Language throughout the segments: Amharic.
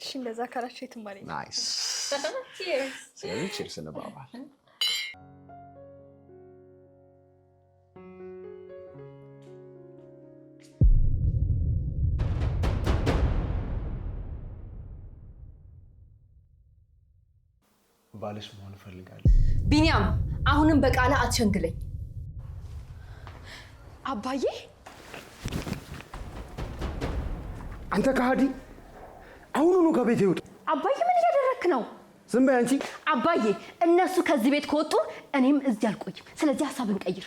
እሺ እንደዛ ካላችሁ የትማሪ ናይስ ቺርስ ስለዚህ ቺርስ እንባባል ባልሽ መሆን እፈልጋለሁ ቢኒያም አሁንም በቃላ አትሸንግለኝ አባዬ አንተ ከሃዲ አሁኑኑ ከቤት ይውጡ አባዬ ምን እያደረክ ነው ዝም በይ አንቺ አባዬ እነሱ ከዚህ ቤት ከወጡ እኔም እዚህ አልቆይም ስለዚህ ሐሳብን ቀይር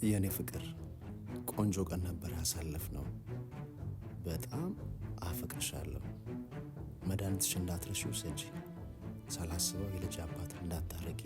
የኔ ፍቅር ቆንጆ ቀን ነበር ያሳለፍነው በጣም አፈቅርሻለሁ መድኃኒትሽ እንዳትረሺው ሰጂ ሳላስበው የልጅ አባት እንዳታረጊ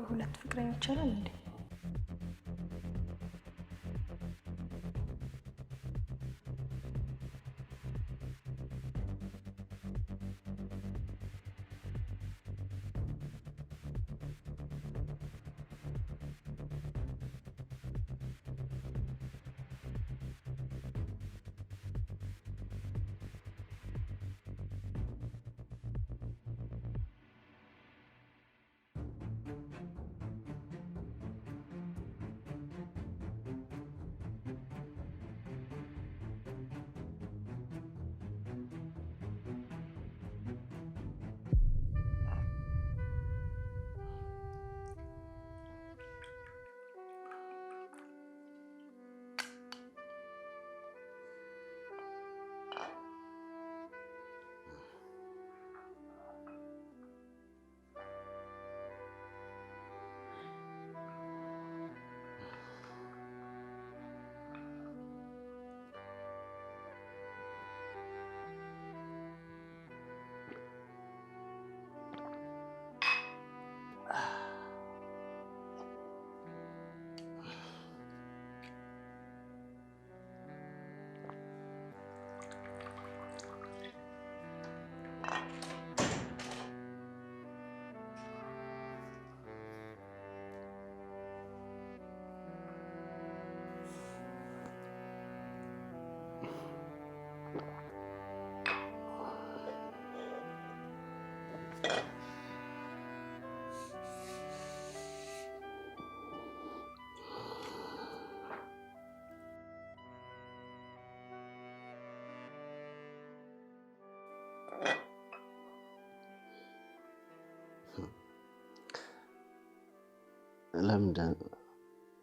ሁለት ፍቅረኞች ይቻላል እንዴ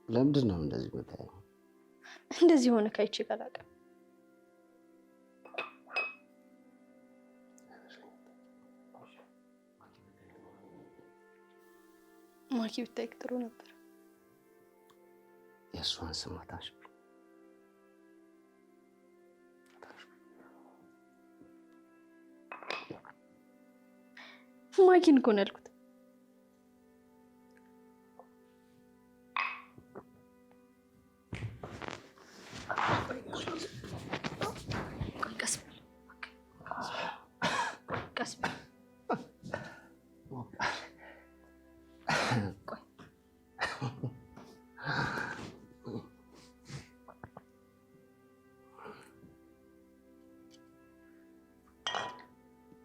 ለምንድን ነው እንደዚህ የምታየው? እንደዚህ ሆነ ካይቼ ካላቀ ማኪ ብታይ ጥሩ ነበር። የእሷን ስም አታንሺ። ማኪን እኮ ነው ያልኩት። ቀስ በል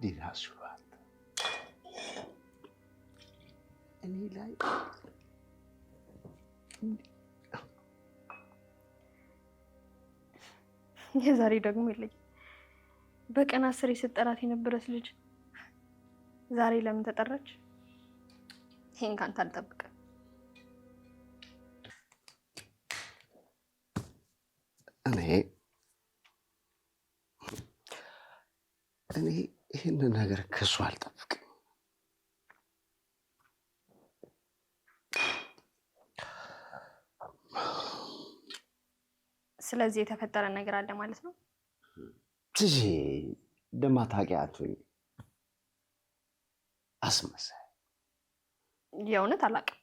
ዲራሱራት እኔ ላይ የዛሬ ደግሞ የለኝም። በቀን 10 የሰጠራት የነበረች ልጅ ዛሬ ለምን ተጠራች? ይሄን ካንተ አልጠብቅም። እኔ ይህን ነገር ከሱ አልጠብቅም። ስለዚህ የተፈጠረ ነገር አለ ማለት ነው። ትጂ ደማታቂያቱኝ አስመሳይ። የእውነት አላውቅም።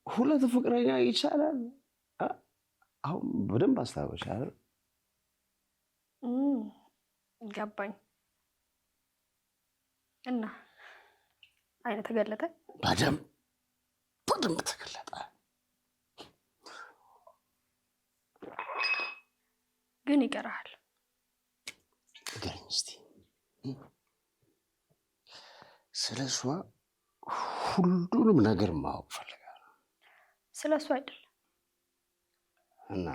ሁለት ፍቅረኛ ይቻላል? አሁን በደንብ አስታውሻለሁ። ገባኝ። እና አይነ ተገለጠ? በደንብ ተገለጠ። ግን ይቀርሃል። ንገረኝ እስቲ ስለሷ ሁሉንም ነገር ማወቅ ፈልጋለሁ። ስለሱ አይደለም እና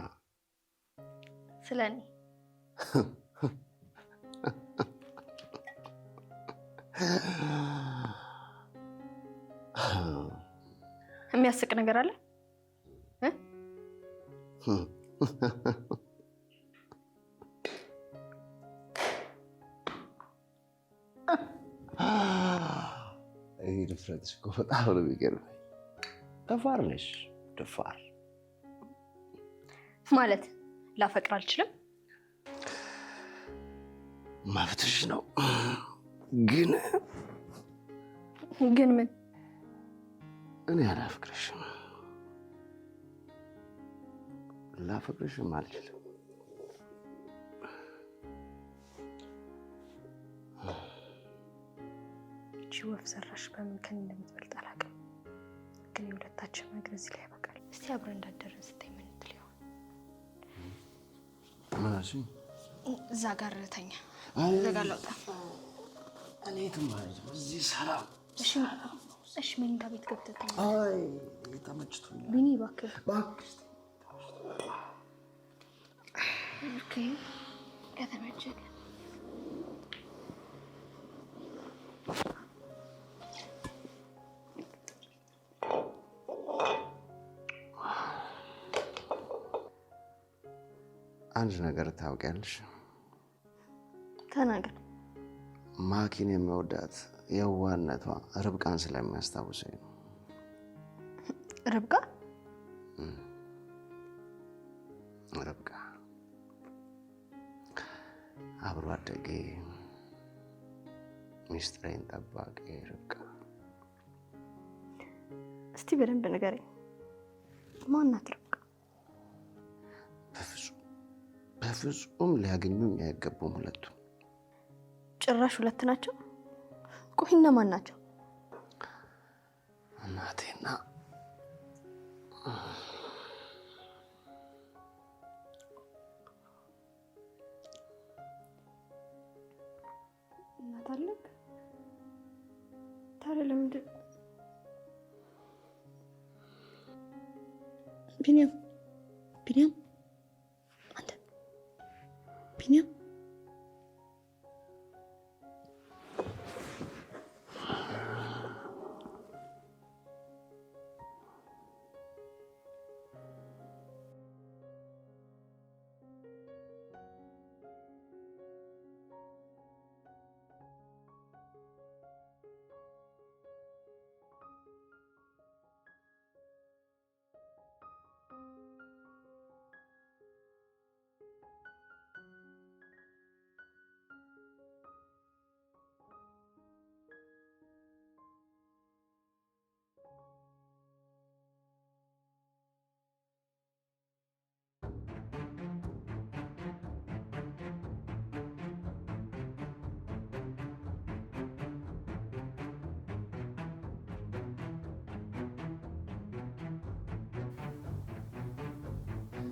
ስለኔ። የሚያስቅ ነገር አለ? ይህ ድፍረትሽ እኮ በጣም ነው የሚገርመኝ። ደፋር ነሽ። ደፋር ማለት ላፈቅር አልችልም? መብትሽ ነው። ግን ምን? እኔ አላፈቅርሽም። ላፈቅርሽም አልችልም። እቺ ወፍ ሰራሽ በምን ከን እንደምትበልጥ አላውቅም። ግን የሁለታችን ነገር እዚህ ላይ ያበቃል። እስቲ አብረን እንዳደረን ስታይ ምን ትል ይሆን? ማለሽ እዛ ጋር ተኛ። እዛ ጋር ለውጣ። እኔ ትማለች በዚህ ሰላም። እሺ መኝታ ቤት ገብተህ ተኛ። አይ ተመችቶኛል። ቢኒ እባክህ ኦኬ ከተመቸህ አንድ ነገር ታውቂያለሽ? ተናገር። ማኪን የሚወዳት የዋህነቷ ርብቃን ስለሚያስታውሰኝ ነው። ርብቃ አብሮ አደጌ ሚስጥሬን ጠባቂ ርብቃ። እስቲ በደንብ ንገረኝ። ማናት ርብቃ? በፍጹም ሊያገኙኝ አይገቡም ሁለቱ። ጭራሽ ሁለት ናቸው? ቆይ እነማን ናቸው? እናቴና እናት አለክ? ታዲያ ለምንድን ቢኒያም አንተ ቢኒያም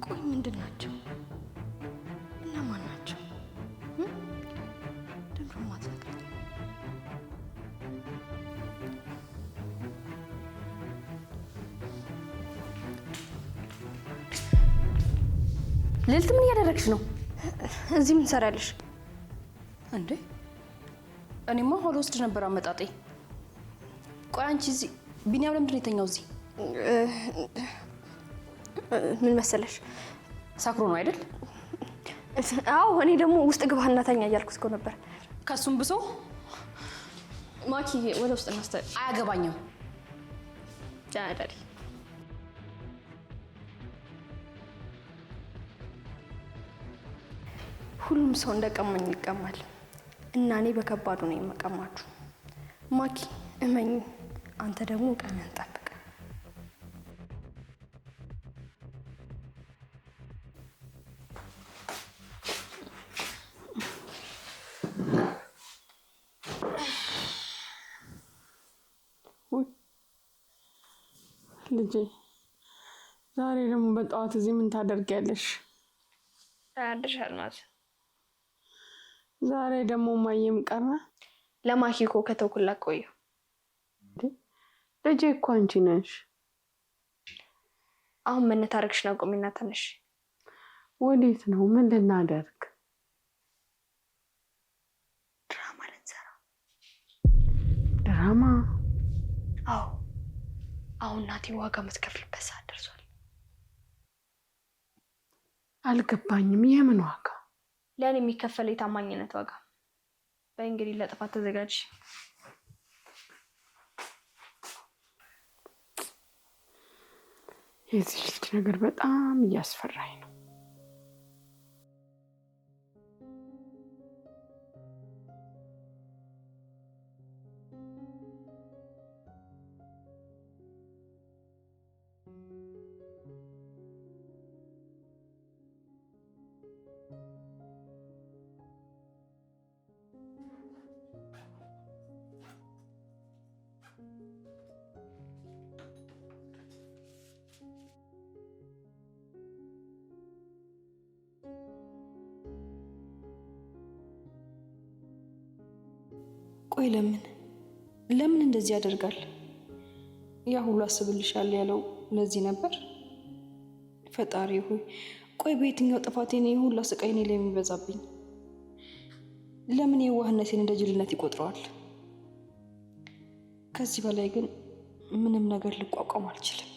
ቆይ ምንድን ናቸው? እነማን ናቸው? ደንድሮ ማትነግረኝ? ልዕልት ምን እያደረግሽ ነው? እዚህ ምን ትሰሪያለሽ? እንዴ እኔማ ሆል ወስድ ነበር አመጣጤ። ቆይ አንቺ እዚህ ቢኒያም ለምንድን ነው የተኛው እዚህ? ምን መሰለሽ ሳክሮ ነው አይደል? አዎ እኔ ደግሞ ውስጥ ግባና ተኛ እያልኩት እኮ ነበር። ከሱም ብሶ ማኪ ወደ ውስጥ እናስተ አያገባኝም። ጃዳሪ ሁሉም ሰው እንደቀማኝ ይቀማል እና እኔ በከባዱ ነው የምቀማችሁ። ማኪ እመኝ፣ አንተ ደግሞ ቀንን ጠብቅ። ልጄ ዛሬ ደግሞ በጠዋት እዚህ ምን ታደርጊያለሽ? አያድርሻል ማለት ዛሬ ደግሞ ማየም ቀረ። ለማኪ እኮ ከተውኩላት ቆየሁ። ልጄ እኮ አንቺ ነሽ። አሁን መነታረክሽን አቁሚና ተነሽ። ወዴት ነው? ምን ልናደርግ? ድራማ ልንሰራ። ድራማ? አዎ አሁን እናቴ ዋጋ የምትከፍልበት ሰዓት ደርሷል። አልገባኝም። የምን ዋጋ? ለእኔ የሚከፈል የታማኝነት ዋጋ። በእንግዲህ ለጥፋት ተዘጋጅ። የዚህ ልጅ ነገር በጣም እያስፈራኝ ነው። ቆይ ለምን እንደዚህ ያደርጋል? ያ ሁሉ አስብልሻል ያለው ለዚህ ነበር? ፈጣሪ ሆይ ቆይ በየትኛው ጥፋቴ ነው ሁሉ ስቃይ እኔ ላይ የሚበዛብኝ? ለምን የዋህነቴን እንደ ጅልነት ይቆጥረዋል? ከዚህ በላይ ግን ምንም ነገር ልቋቋም አልችልም።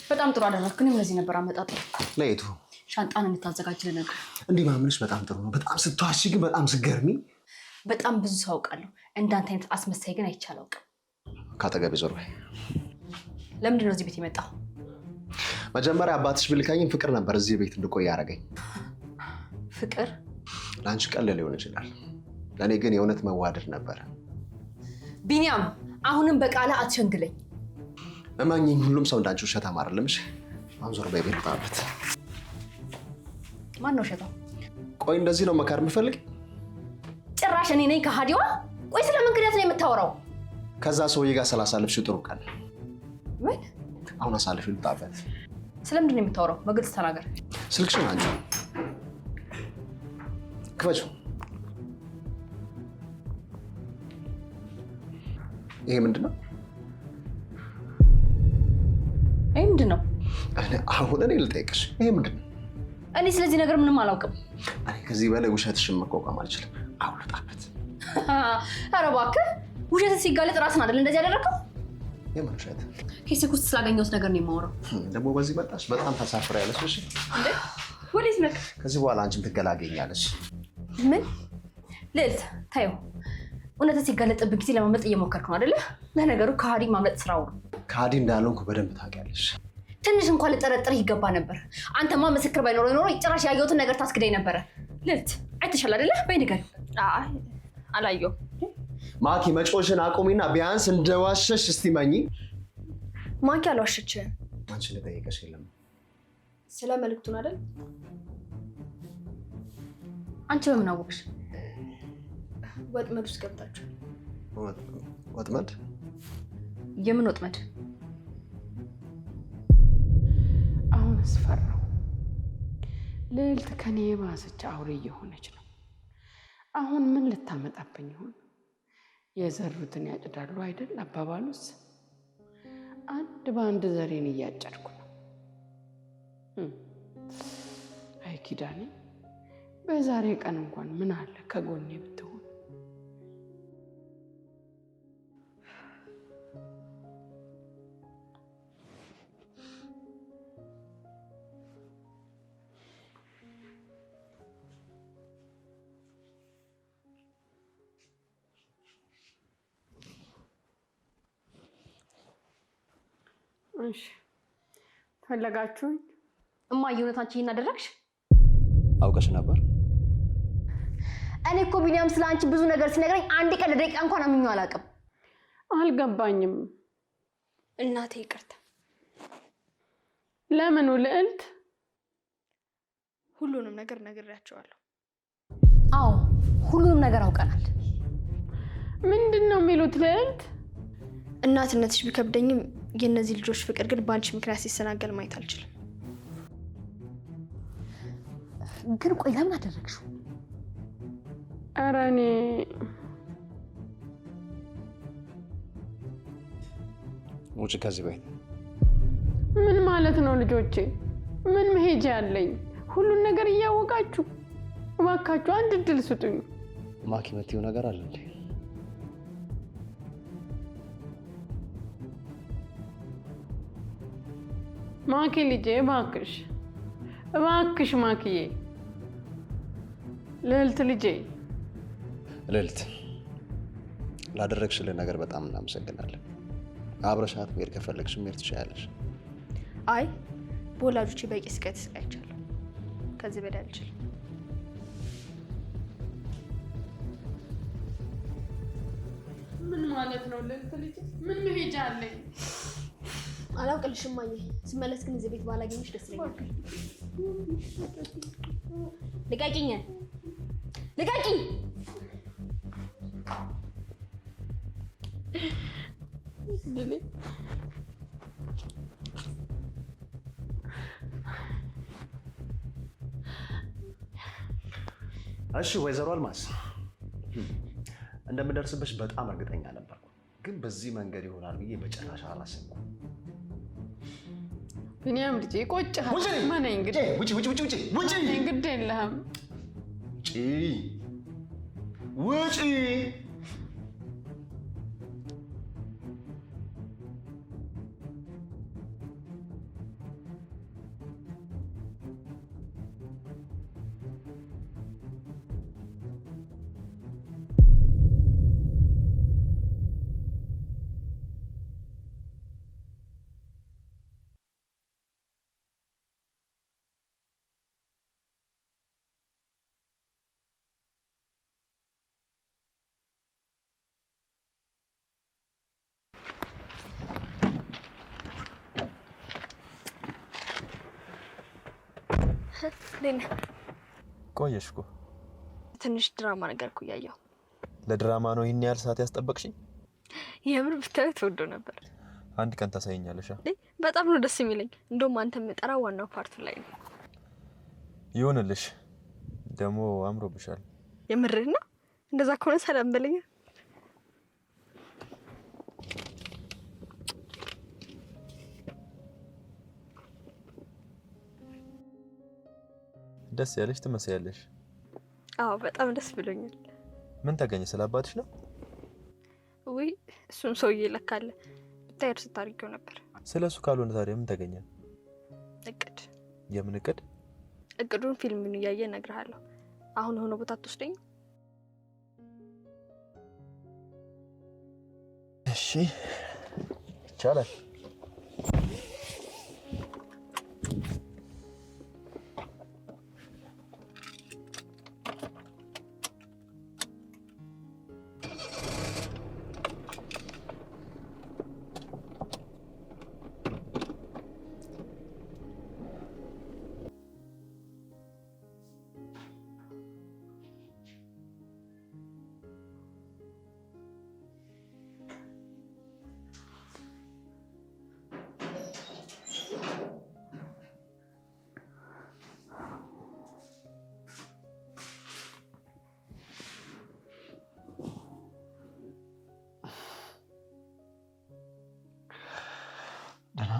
በጣም ጥሩ አደረግክ። እኔም ለዚህ ነበር አመጣጥ። ለየቱ ሻንጣን እንድታዘጋጅልህ ነገር። እንዲህ ማምንሽ በጣም ጥሩ ነው። በጣም ስትዋሺ ግን በጣም ስገርሚ። በጣም ብዙ ሰው አውቃለሁ። እንዳንተ አይነት አስመሳይ ግን አይቼ አላውቅም። ካጠገቤ ዞር በይ። ለምንድን ነው እዚህ ቤት የመጣው? መጀመሪያ አባትሽ ብልካኝም ፍቅር ነበር እዚህ ቤት እንድቆይ ያደረገኝ። ፍቅር? ለአንቺ ቀላል ሊሆን ይችላል፣ ለእኔ ግን የእውነት መዋደድ ነበር። ቢኒያም አሁንም በቃላ አትሸንግለኝ። እማኝኝ፣ ሁሉም ሰው እንዳንቺ ውሸታም አይደለም። እሺ አሁን ዞር በይ። ቤት ባበት ማን ነው ውሸታም? ቆይ እንደዚህ ነው መካር የምፈልግ? ጭራሽ እኔ ነኝ ከሃዲዋ? ቆይ ስለ ምክንያት ነው የምታወራው? ከዛ ሰውዬ ጋር ስላሳለፍሽ ጥሩ ቀን። ምን? አሁን አሳልፊ ልጣበት። ስለምንድን ነው የምታወራው? በግልጽ ተናገር። ስልክሽን አንቺ ክፈችው። ይሄ ምንድን ነው? ይሄ ምንድን ነው? አሁን እኔ ልጠይቅሽ፣ ይሄ ምንድን ነው? እኔ ስለዚህ ነገር ምንም አላውቅም። እኔ ከዚህ በላይ ውሸትሽን መቋቋም አልችልም። አሁን ልጣበት። ኧረ እባክህ፣ ውሸትን ሲጋለጥ ራስን አይደል እንደዚህ ያደረገው? የምን ውሸት? ኬስክ ውስጥ ስላገኘሁት ነገር ነው የማወራው። ደግሞ በዚህ መጣሽ? በጣም ታሳፍሪያለሽ። እሺ እንዴ ወዴት ነህ? ከዚህ በኋላ አንቺም ትገላገኛለሽ። ምን? ልዕልት ታየው፣ እውነትን ሲጋለጥብህ ጊዜ ለማምለጥ እየሞከርክ ነው አይደለ? ለነገሩ ከሃዲ ማምለጥ ስራው ነው። ከሃዲ እንዳልሆንኩ በደንብ ታውቂያለሽ። ትንሽ እንኳን ልጠረጥርህ ይገባ ነበር። አንተማ ምስክር ባይኖረው ኖሮ ጭራሽ ያየሁትን ነገር ታስክደኝ ነበረ። ልዕልት አይተሻል አይደለ? በይ ንገሪው። አይ አላየሁም። ማኪ መጮሽን አቁሚና ቢያንስ እንደዋሸሽ እስቲ መኝ። ማኪ አልዋሸችህም። አንቺ ልጠይቀሽ የለም ስለ መልዕክቱን አይደል? አንቺ በምን አወቅሽ? ወጥመድ ውስጥ ገብታችኋል። ወጥመድ? የምን ወጥመድ? አሁን አስፈራው። ልዕልት ከኔ የባሰች አውሬ እየሆነች ነው። አሁን ምን ልታመጣብኝ ይሆን? የዘሩትን ያጭዳሉ አይደል አባባሉስ? አንድ በአንድ ዘሬን እያጨድኩ ነው። አይ ኪዳኔ፣ በዛሬ ቀን እንኳን ምን አለ ከጎኔ ብትሆን። እሺ ፈለጋችሁኝ? እማዬ እውነት አንቺ ይሄን አደረግሽ? አውቀሽ ነበር? እኔ እኮ ቢኒያም ስለ አንቺ ብዙ ነገር ሲነግረኝ አንድ ቀን ለደቂቃ እንኳን አምኜው አላውቅም። አልገባኝም። እናቴ ይቅርታ። ለምኑ ልዕልት? ሁሉንም ነገር ነግሬያቸዋለሁ። አዎ ሁሉንም ነገር አውቀናል። ምንድን ነው የሚሉት ልዕልት? እናትነትሽ ቢከብደኝም የእነዚህ ልጆች ፍቅር ግን በአንቺ ምክንያት ሲሰናገል ማየት አልችልም። ግን ቆይ ለምን አደረግሽው? ኧረ እኔ ውጭ ከዚህ ቤት። ምን ማለት ነው ልጆቼ? ምን መሄጃ ያለኝ? ሁሉን ነገር እያወቃችሁ እባካችሁ አንድ እድል ስጡኝ። ማኪ የምትይው ነገር አለ እንዴ? ማኪ ልጄ እባክሽ እባክሽ ማኪዬ። ልዕልት ልጄ። ልዕልት፣ ላደረግሽልን ነገር በጣም እናመሰግናለን። አብረሻት መሄድ ከፈለግሽ መሄድ ትችያለሽ። አይ በወላጆቼ በቂ ስቃይ ተሰቃይቻለሁ። ከዚህ በላይ አልችልም። ምን ማለት ነው ልዕልት ልጄ? ምን መሄጃ አለኝ? አላውቅልሽም እማዬ። ስመለስ ግን እዚህ ቤት ባላገኝሽ ደስ ይለኛል። ልቀቂኝ! ልቀቂኝ! እሺ ወይዘሮ አልማዝ፣ እንደምደርስብሽ በጣም እርግጠኛ ነበርኩ፣ ግን በዚህ መንገድ ይሆናል ብዬ በጭራሽ አላሰብኩም። ቢኒያም ልጄ ቆጭሃል። ማነኝ እንግዲህ? ውጪ ውጪ ውጪ ውጪ ውጪ! እንግዲህ የለህም። ውጪ! ቆየሽ እኮ። ትንሽ ድራማ ነገር እኮ እያየሁ። ለድራማ ነው ይህን ያህል ሰዓት ያስጠበቅሽኝ? የምር ብታዩ ተወዶ ነበር። አንድ ቀን ታሳይኛለሽ። በጣም ነው ደስ የሚለኝ። እንደውም አንተ የምጠራ ዋናው ፓርቱ ላይ ነው። ይሁንልሽ። ደግሞ አምሮብሻል። የምርህ ነው? እንደዛ ከሆነ ሰላም በለኝ። ደስ ያለሽ ትመስያለሽ። አዎ በጣም ደስ ብሎኛል። ምን ተገኘ? ስለ አባትሽ ነው? ውይ እሱም ሰውዬ ለካለ ብታይ እርስ ታሪከው ነበር። ስለሱ ካልሆነ ታዲያ ምን ተገኘ? እቅድ። የምን እቅድ? እቅዱን ፊልሙን እያየ እነግርሃለሁ። አሁን የሆነ ቦታ ትወስደኝ? እሺ ይቻላል።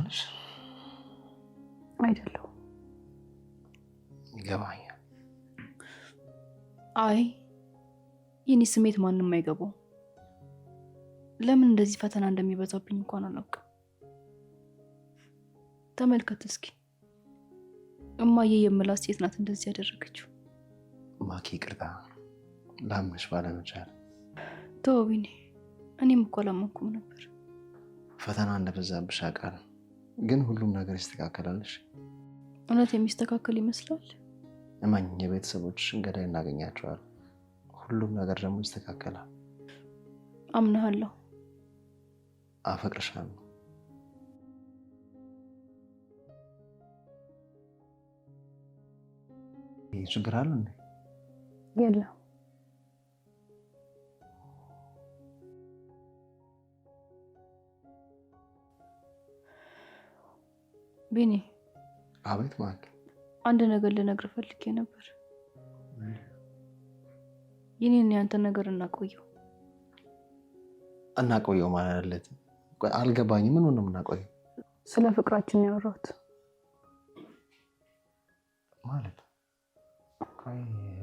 ነሽ? አይደለሁም። ይገባኛል። አይ የኔ ስሜት ማንም አይገባው። ለምን እንደዚህ ፈተና እንደሚበዛብኝ እንኳን አላውቅም። ተመልከት እስኪ እማዬ የምላት ሴት ናት እንደዚህ ያደረገችው። ማኪ ይቅርታ ላመሽ ባለመቻል። ተው ቢኒ፣ እኔም እኮ አላመንኩም ነበር። ፈተና እንደበዛብሽ አውቃለሁ፣ ግን ሁሉም ነገር ይስተካከላልሽ። እውነት የሚስተካከል ይመስላል? እማኝ፣ የቤተሰቦችሽን ገዳይ እናገኛቸዋለን። ሁሉም ነገር ደግሞ ይስተካከላል። አምናለሁ። አፈቅርሻለሁ። ይህ ችግር አለ እንዴ? የለም። ቢኒ። አቤት ማኪ። አንድ ነገር ልነግርህ ፈልጌ ነበር። የኔን ያንተ ነገር እናቆየው። እናቆየው ማለት አልገባኝም። ምን ነው የምናቆየው? ስለ ፍቅራችን ያወራሁት ማለት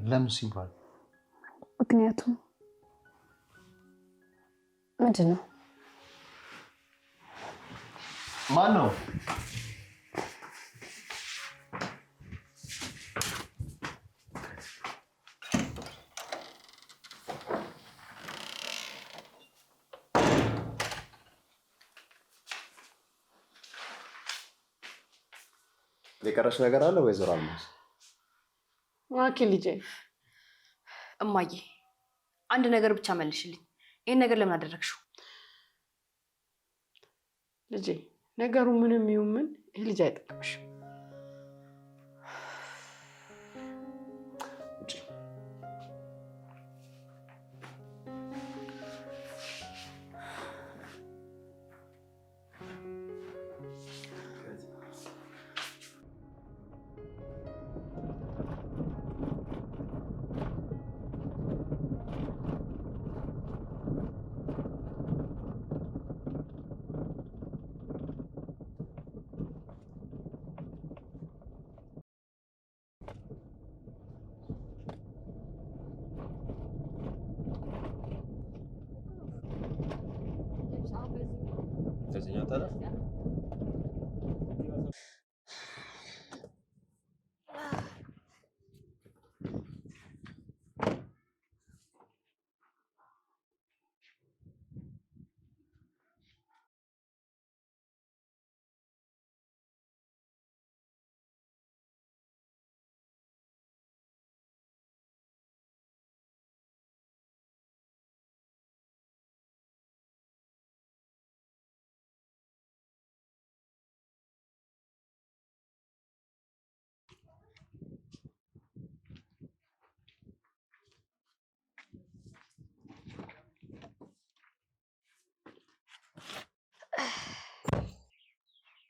ለምን ሲባል? ምክንያቱም ምንድን ነው? ማን ነው? የቀረሽ ነገር አለ ወይዘሮ አልማዝ? ማኪ ልጄ። እማዬ አንድ ነገር ብቻ መልሽልኝ። ይህን ነገር ለምን አደረግሽው? ልጄ ነገሩ ምንም ይሁን ምን ይህ ልጅ አይጠቅምሽም።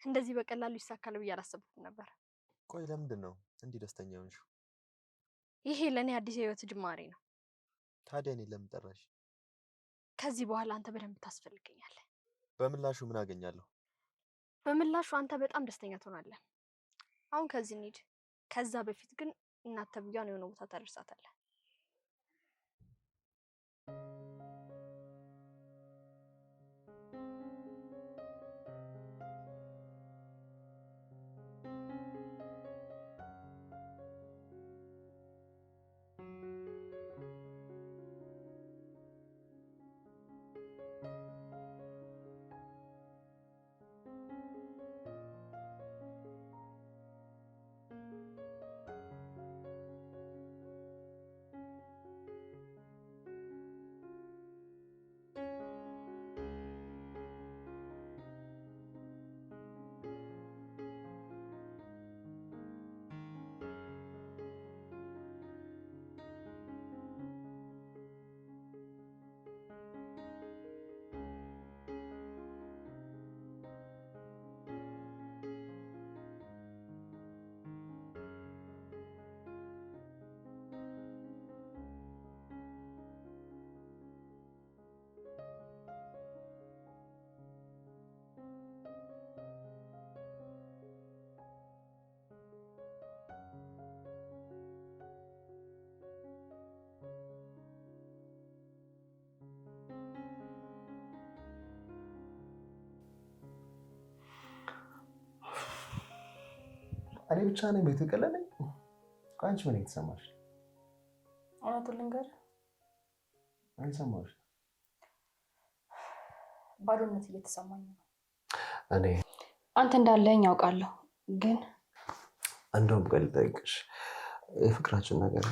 እንደዚህ በቀላሉ ይሳካል ብዬ አላሰብኩም ነበር። ቆይ ለምንድን ነው እንዲህ ደስተኛ ሆንሽው? ይሄ ለእኔ አዲስ የህይወት ጅማሬ ነው። ታዲያ እኔን ለምን ጠራሽ? ከዚህ በኋላ አንተ በደንብ ታስፈልገኛለህ። በምላሹ ምን አገኛለሁ? በምላሹ አንተ በጣም ደስተኛ ትሆናለህ። አሁን ከዚህ እንሂድ። ከዛ በፊት ግን እናት ተብያውን የሆነ ቦታ ታደርሳታለህ። እኔ ብቻ ነኝ ቤቱ የቀለለኝ? አንቺ ምን የተሰማሽ? እውነቱን ልንገርህ አይሰማሽ? ባዶነት እየተሰማኝ ነው። እኔ አንተ እንዳለኝ ያውቃለሁ፣ ግን እንደውም ቆይ ልጠይቅሽ፣ የፍቅራችን ነገር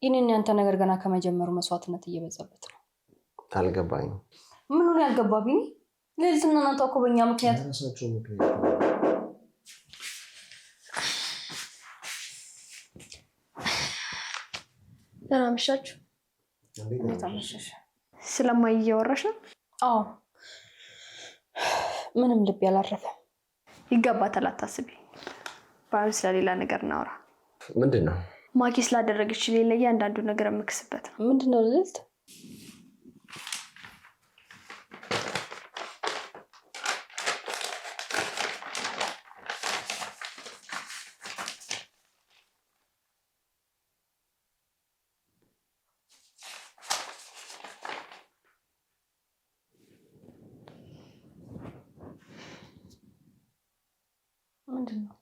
ይህንን ያንተ ነገር ገና ከመጀመሩ መስዋዕትነት እየበዛበት ነው። አልገባኝም። ምኑን ያልገባ ቢኒ? ልዕልትና እናቷ እኮ በእኛ ምክንያት ራሳቸው ምክንያት ደህና መሻችሁ። እንዴት አመሸሽ? ስለማይ እያወራሽ ነው? አዎ፣ ምንም ልብ ያላረፈ ይገባታል፣ አታስቢ። ባይሆን ስለሌላ ነገር እናውራ። ምንድን ነው? ማኪ ስላደረገች ሌላ እያንዳንዱ ነገር የምክስበት ነው። ምንድን ነው ልዕልት? ምንድን ነው?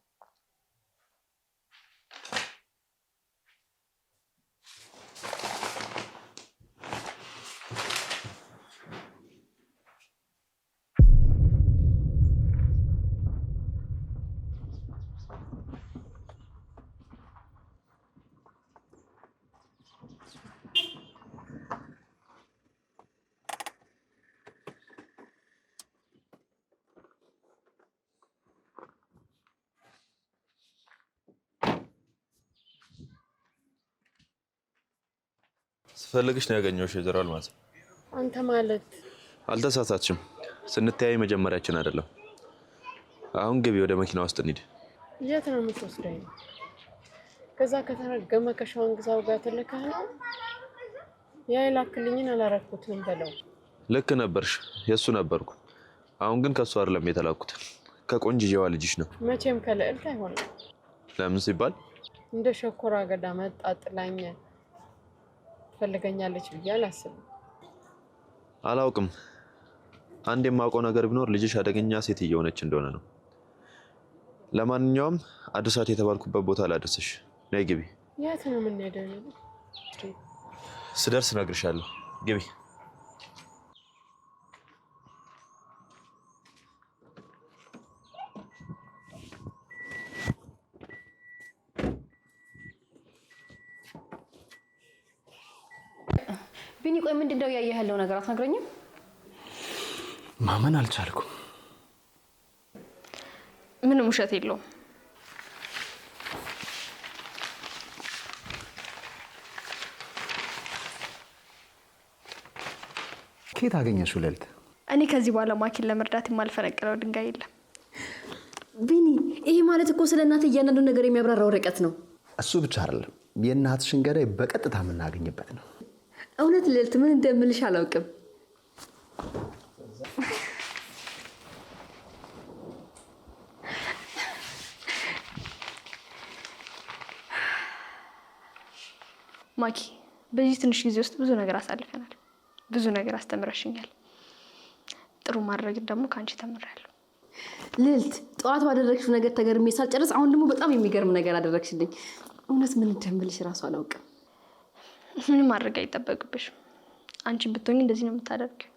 ስፈልግሽ ነው ያገኘሁሽ ወይዘሮ አልማዝ። አንተ ማለት አልተሳሳትሽም። ስንተያይ መጀመሪያችን አይደለም። አሁን ግቢ፣ ወደ መኪና ውስጥ እንሂድ። የት ነው የምትወስደኝ? ከዛ ከተረገመ ከሸዋን ግዛው ጋር ተለካህ ነው? ያ የላክልኝን አላረኩትም በለው። ልክ ነበርሽ፣ የሱ ነበርኩ። አሁን ግን ከሱ አይደለም የተላኩት፣ ከቆንጅዬዋ ልጅሽ ነው። መቼም ከልዕልት አይሆንም። ለምን ሲባል እንደ ሸኮራ አገዳ መጣ ጥላኝ ትፈልገኛለች ብዬ አላስብም። አላውቅም። አንድ የማውቀው ነገር ቢኖር ልጅሽ አደገኛ ሴት እየሆነች እንደሆነ ነው። ለማንኛውም አድርሳት የተባልኩበት ቦታ ላድርስሽ። ነይ ግቢ። የት ነው የምንሄደው? ስደርስ እነግርሻለሁ። ግቢ። ቢኒ ቆይ ምንድነው ያየህ ያለው ነገር አትነግረኝም? ማመን አልቻልኩም። ምንም ውሸት የለውም። ከየት አገኘሽው ልዕልት? እኔ ከዚህ በኋላ ማኪን ለመርዳት የማልፈነቅለው ድንጋይ የለም። ቢኒ ይሄ ማለት እኮ ስለ እናት እያንዳንዱ ነገር የሚያብራራ ወረቀት ነው። እሱ ብቻ አይደለም፣ የእናትሽን ገዳይ በቀጥታ የምናገኝበት ነው። እውነት ልዕልት ምን እንደምልሽ አላውቅም። ማኪ በዚህ ትንሽ ጊዜ ውስጥ ብዙ ነገር አሳልፈናል። ብዙ ነገር አስተምረሽኛል። ጥሩ ማድረግ ደግሞ ካንቺ ተምሬያለሁ። ልዕልት ጠዋት ባደረግሽው ነገር ተገርሜ ሳልጨርስ አሁን ደግሞ በጣም የሚገርም ነገር አደረግሽልኝ። እውነት ምን እንደምልሽ እራሱ አላውቅም። ምንም ማድረግ አይጠበቅብሽም። አንቺ ብትሆኚ እንደዚህ ነው የምታደርጊው።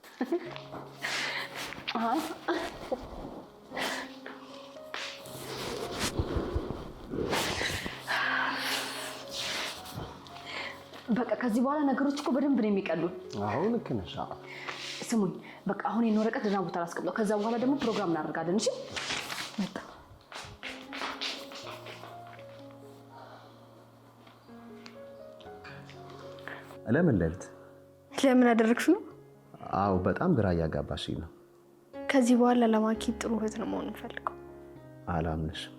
በቃ ከዚህ በኋላ ነገሮች እኮ በደንብ ነው የሚቀሉ። አሁን ልክ ነሽ። ስሙኝ፣ በቃ አሁን የኔ ወረቀት ደህና ቦታ ላስቀምጠው። ከዛ በኋላ ደግሞ ፕሮግራም እናደርጋለን። እሺ መጣ። ለምን ልዕልት? ለምን አደረግሽ ነው? አዎ በጣም ግራ እያጋባሽኝ ነው። ከዚህ በኋላ ለማኪ ጥሩ እህት ነው መሆን የምፈልገው። አላምንሽም።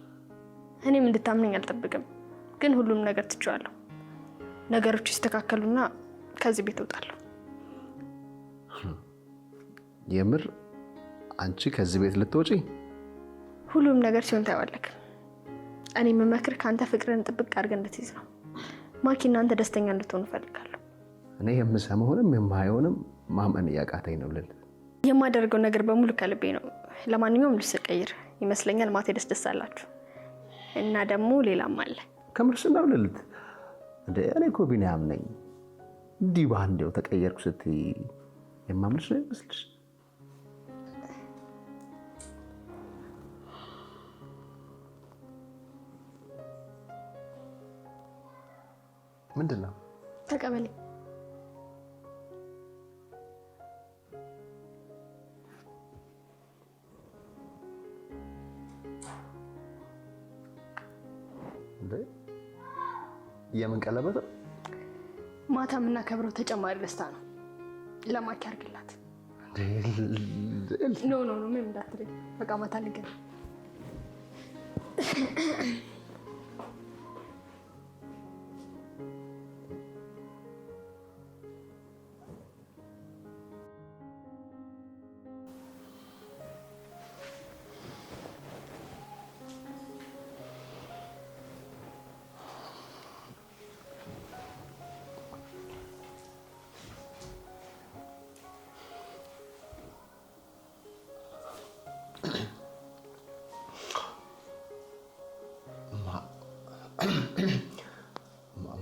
እኔም እንድታምነኝ አልጠብቅም፣ ግን ሁሉም ነገር ትቼዋለሁ። ነገሮች ይስተካከሉና ከዚህ ቤት እወጣለሁ። የምር አንቺ ከዚህ ቤት ልትወጪ? ሁሉም ነገር ሲሆን ታይዋለክ። እኔ የምመክር ከአንተ ፍቅርን ጥብቅ አድርገህ እንድትይዝ ነው። ማኪ እናንተ ደስተኛ እንድትሆኑ እፈልጋለሁ። እኔ የምሰማውንም የማየውንም ማመን እያቃተኝ ነው ልዕልት። የማደርገው ነገር በሙሉ ከልቤ ነው። ለማንኛውም ልብስ ቀይር፣ ይመስለኛል ማታ ደስ አላችሁ እና ደግሞ ሌላም አለ። ከምርሽ ነው ልልት እንደ እኔ እኮ ቢኒያም ነኝ። እንዲህ ባንዴው ተቀየርኩ ስትይ የማምንሽ ነው ይመስልሽ? ምንድን ነው? ተቀበል። የምን ቀለበት? ማታ የምናከብረው ተጨማሪ ደስታ ነው። ለማኪ አድርግላት። ኖ ምንም እንዳትለኝ። በቃ ማታ እንገናኝ።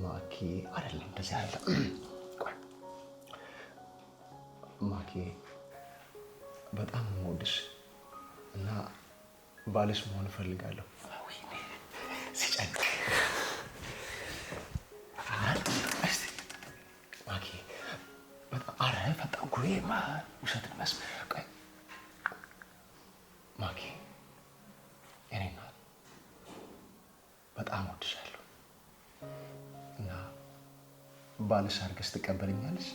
ማኪ አይደለም እንደዚህ አለ። ቆይ ማኪ በጣም የምወድሽ እና ባልሽ መሆን እፈልጋለሁ። ሲጨንቅ ማኪ በጣም አረ በጣም ጉሬማ ውሸትን መስም ቆይ ማኪ የኔ ናት። በጣም እወድሻለሁ እና ባልሽ አድርገሽ ትቀበልኛለሽ?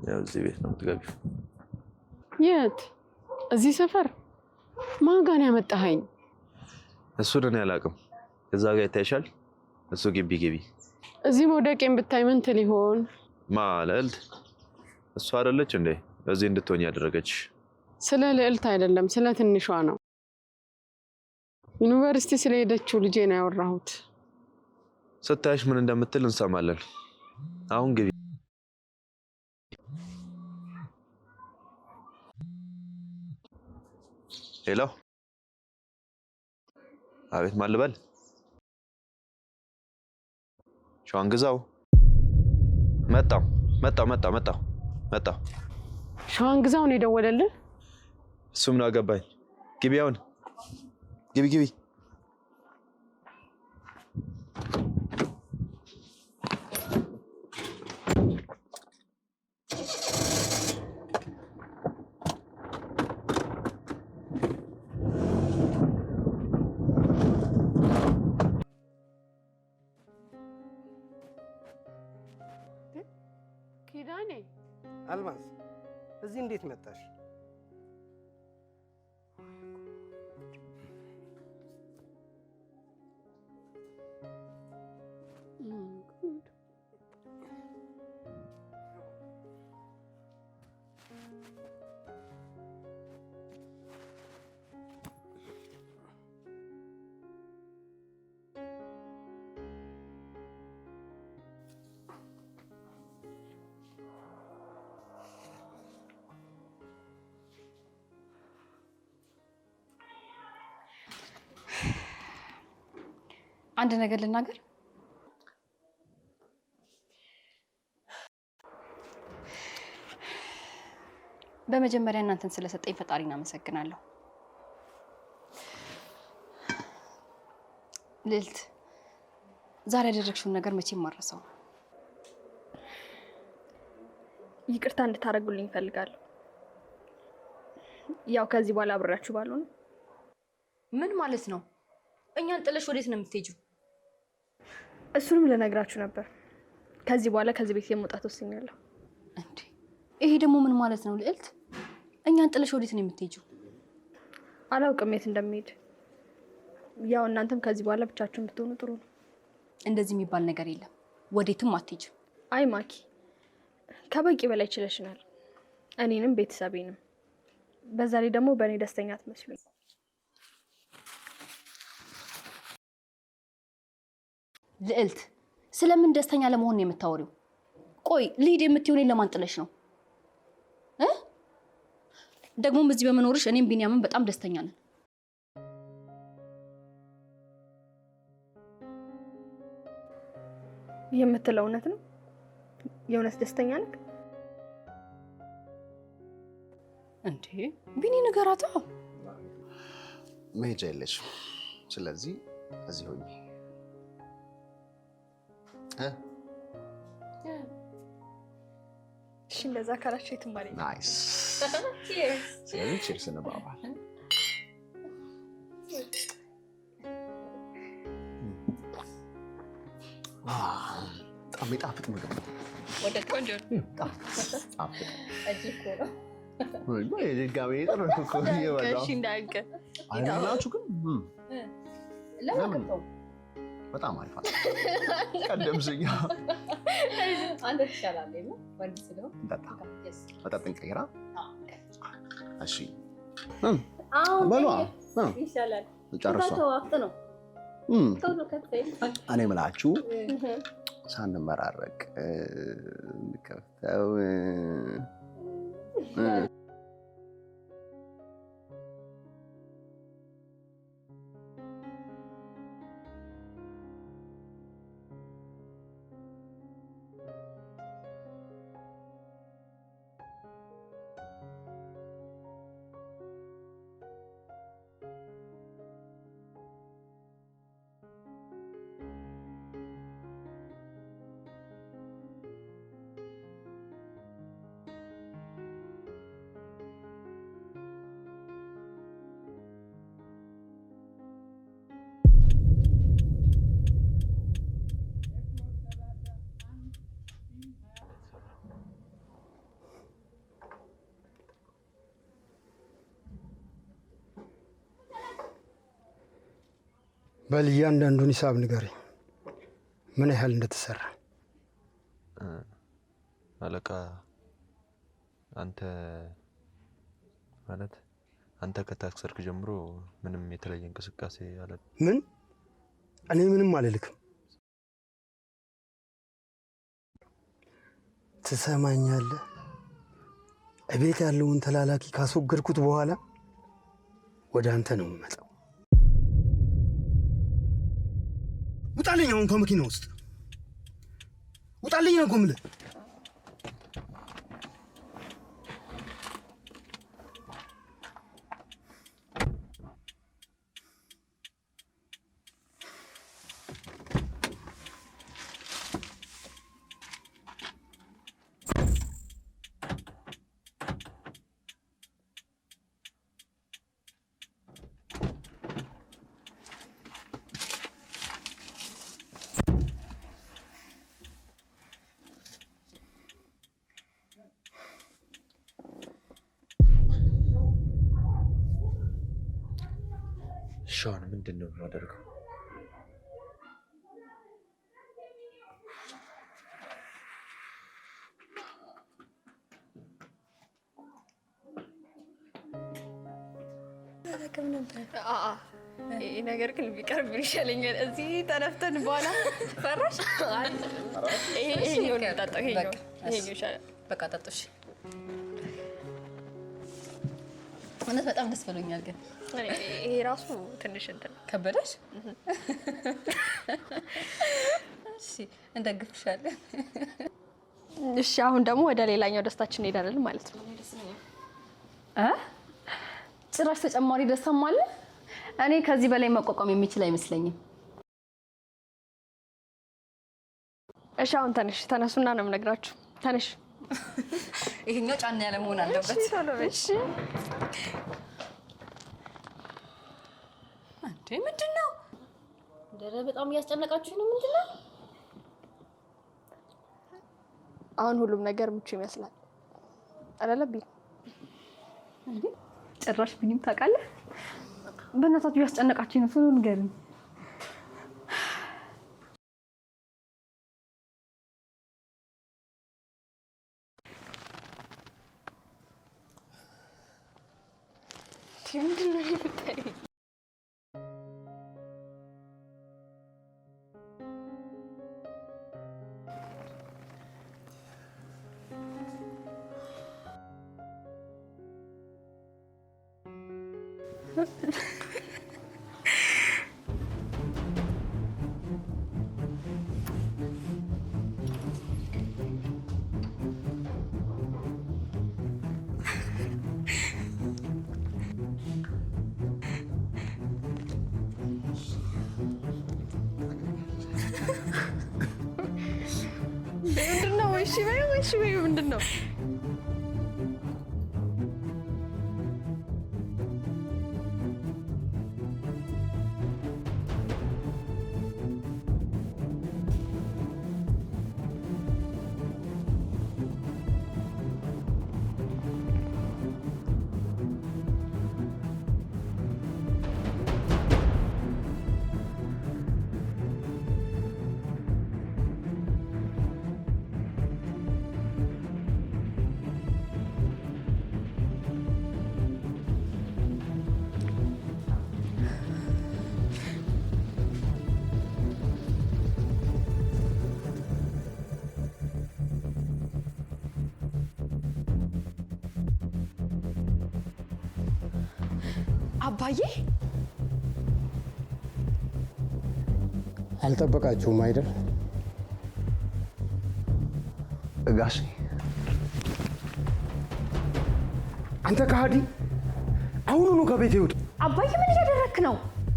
ያው እዚህ ቤት ነው የምትገቢው። የት? እዚህ ሰፈር? ማን ጋር ነው ያመጣኸኝ? እሱን እኔ አላውቅም። እዛ ጋር ይታይሻል። እሱ ግቢ ግቢ። እዚህ መውደቄን ብታይ ምን ትል ይሆን? ማለት እሱ አይደለች እንዴ እዚህ እንድትሆኝ ያደረገች? ስለ ልዕልት አይደለም ስለ ትንሿ ነው። ዩኒቨርሲቲ ስለሄደችው ልጄ ነው ያወራሁት። ስታይሽ ምን እንደምትል እንሰማለን። አሁን ግቢ። ሄሎ። አቤት። ማን ልበል? ሸዋን ግዛው። መጣው። ሸዋን ግዛው ነው የደወለልህ? እሱ ምን አገባኝ። ግቢ አሁን ግቢ። ኪዳኔ። አልማዝ እዚህ እንዴት መጣሽ? አንድ ነገር ልናገር። በመጀመሪያ እናንተን ስለሰጠኝ ፈጣሪን አመሰግናለሁ። ልዕልት፣ ዛሬ ያደረግሽውን ነገር መቼም ማረሰው። ይቅርታ እንድታደርጉልኝ እፈልጋለሁ። ያው ከዚህ በኋላ አብሬያችሁ ባልሆነ። ምን ማለት ነው? እኛን ጥለሽ ወዴት ነው የምትሄጂው? እሱንም ልነግራችሁ ነበር። ከዚህ በኋላ ከዚህ ቤት የመውጣት ወስኛለሁ። እንዴ ይሄ ደግሞ ምን ማለት ነው ልዕልት? እኛን ጥለሽ ወዴት ነው የምትሄጂው? አላውቅም የት እንደምሄድ። ያው እናንተም ከዚህ በኋላ ብቻችሁን ብትሆኑ ጥሩ ነው። እንደዚህ የሚባል ነገር የለም። ወዴትም አትሄጂም። አይ ማኪ፣ ከበቂ በላይ ችለሽናል፣ እኔንም ቤተሰቤንም። በዛ ላይ ደግሞ በእኔ ደስተኛ አትመስሉኝ። ልዕልት ስለምን ደስተኛ ለመሆን ነው የምታወሪው? ቆይ ልሂድ የምትይው እኔን ለማን ጥለሽ ነው? ደግሞም እዚህ በመኖርሽ እኔም ቢኒያምን በጣም ደስተኛ ነን። የምትለው እውነት ነው? የእውነት ደስተኛ ነህ እንዴ? ቢኒ ንገራታ። መሄጃ የለሽም። ስለዚህ እዚህ ሆኜ እሺ፣ እንደዛ ካላችሁ የትም ማለት ነው። ናይስ። ስለዚህ ቺርስ እንባባል። በጣም የጣፍጥ ምግብ ነው። ወደ ቆንጆ ጣፍጥ እዚህ እኮ ነው። ድጋሜ የጠረኩ እኮ እየበላሁ እሺ፣ እንዳልክ አይናችሁ ግን ለምን በጣም አሪፍ አለ። ቀደምሽኝ። አንተ ትሻላለህ ነው ወንድ ስለሆነ እንጠጣ መጠጥ እንቀይራ። እሺ በሏ ይሻላል። ጨርሷል። እኔ የምላችሁ ሳንመራረቅ እንከፍተው። በል እያንዳንዱን ሂሳብ ንገረኝ፣ ምን ያህል እንደተሰራ። አለቃ አንተ ማለት አንተ ከታክሰርክ ጀምሮ ምንም የተለየ እንቅስቃሴ አለ? ምን? እኔ ምንም አልልክም። ትሰማኛለህ? እቤት ያለውን ተላላኪ ካስወገድኩት በኋላ ወደ አንተ ነው የምመጣው። ውጣልኝ! አሁን ከመኪና ውስጥ ውጣልኝ ነው እኮ የምልህ። ሻን ምንድን ነው የማደርገው? ይሄ ነገር ግን ቢቀርብን ይሻለኛል። እዚህ ተነፍተን በኋላ ፈራሽ። ይሄኛውን እንጠጣው። ይሄኛው ይሻላል። በቃ ጠጡሽ። እውነት በጣም ደስ ብሎኛል። ግን ይሄ ራሱ ትንሽ እንትን ከበደሽ? እሺ እንደግፍሻለን። እሺ አሁን ደግሞ ወደ ሌላኛው ደስታችን እንሄዳለን ማለት ነው። ጭራሽ ተጨማሪ ደስታም አለ። እኔ ከዚህ በላይ መቋቋም የሚችል አይመስለኝም። እሺ አሁን ተነሽ፣ ተነሱና ነው የምነግራችሁ። ተነሽ። ይሄኛው ጫና ያለ መሆን አለበት። እሺ እንዴ ምንድን ነው? ደረ በጣም እያስጨነቃችሁ ነው። ምንድን ነው? አሁን ሁሉም ነገር ምቹ ይመስላል አይደለብኝ እንዴ? ጭራሽ ቢኒም ታውቃለህ? በእናታችሁ ያስጨነቃችኝ ነው። ስለሆነ ንገሪኝ። ምንድን ነው የምታይኝ? ምንድነው? እሺ በይው ምንድነው? አባዬ አልጠበቃችሁም አይደል? ጋሽ አንተ ከሃዲ! አሁኑኑ ከቤት ይውጥ! አባዬ ምን እያደረክ ነው?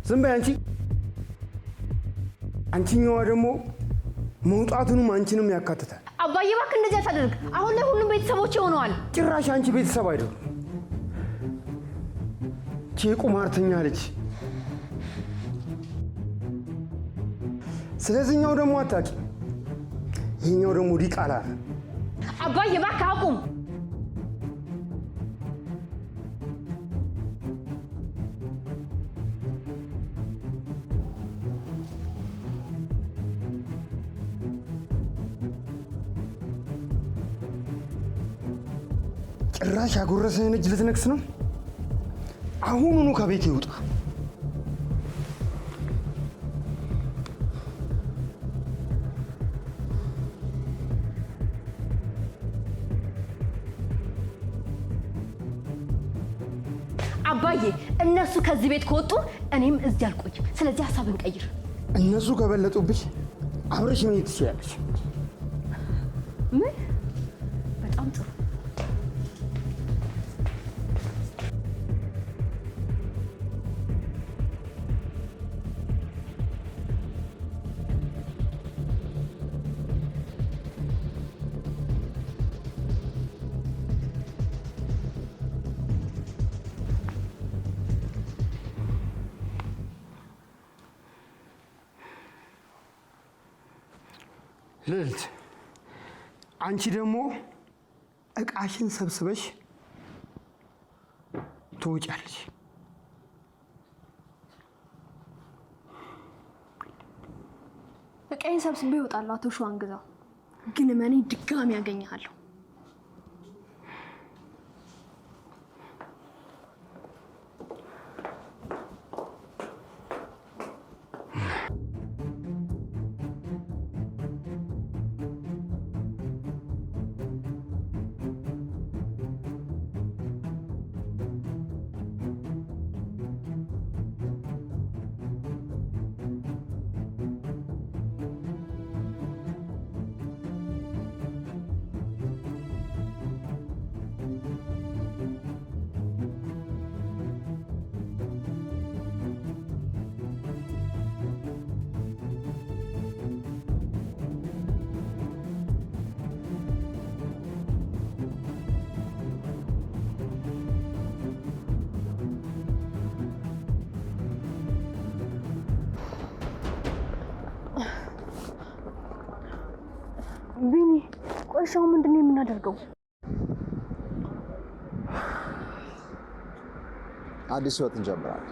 ዝም በይ አንቺ! አንቺኛዋ ደግሞ መውጣቱንም አንቺንም ያካትታል። አባዬ እባክህ እንደዚህ አታደርግ። አሁን ላይ ሁሉም ቤተሰቦች ሆነዋል። ጭራሽ አንቺ ቤተሰብ አይደሉም። ቁማርተኛ ልጅ። ስለዚህኛው ደግሞ አታውቂ፣ ይሄኛው ደግሞ ዲቃላ ነው። አባዬ እባክህ አቁም። ጭራሽ ያጎረሰህን እጅ ልትነክስ ነው? አሁኑኑ ከቤት ይውጣ። አባዬ እነሱ ከዚህ ቤት ከወጡ እኔም እዚህ አልቆይም። ስለዚህ ሀሳብን ቀይር። እነሱ ከበለጡብሽ አብረሽ መሄድ ትችያለሽ። ምን? በጣም ጥሩ። ልዕልት፣ አንቺ ደግሞ እቃሽን ሰብስበሽ ትወጫለሽ። እቃዬን ሰብስቤ እወጣለሁ። አቶ ሸዋን ግዛው፣ ግን እመኔ ድጋሚ ያገኘሃለሁ። ቆይ እሺ፣ አሁን ምንድን ነው የምናደርገው? አዲስ ህይወት እንጀምራለን።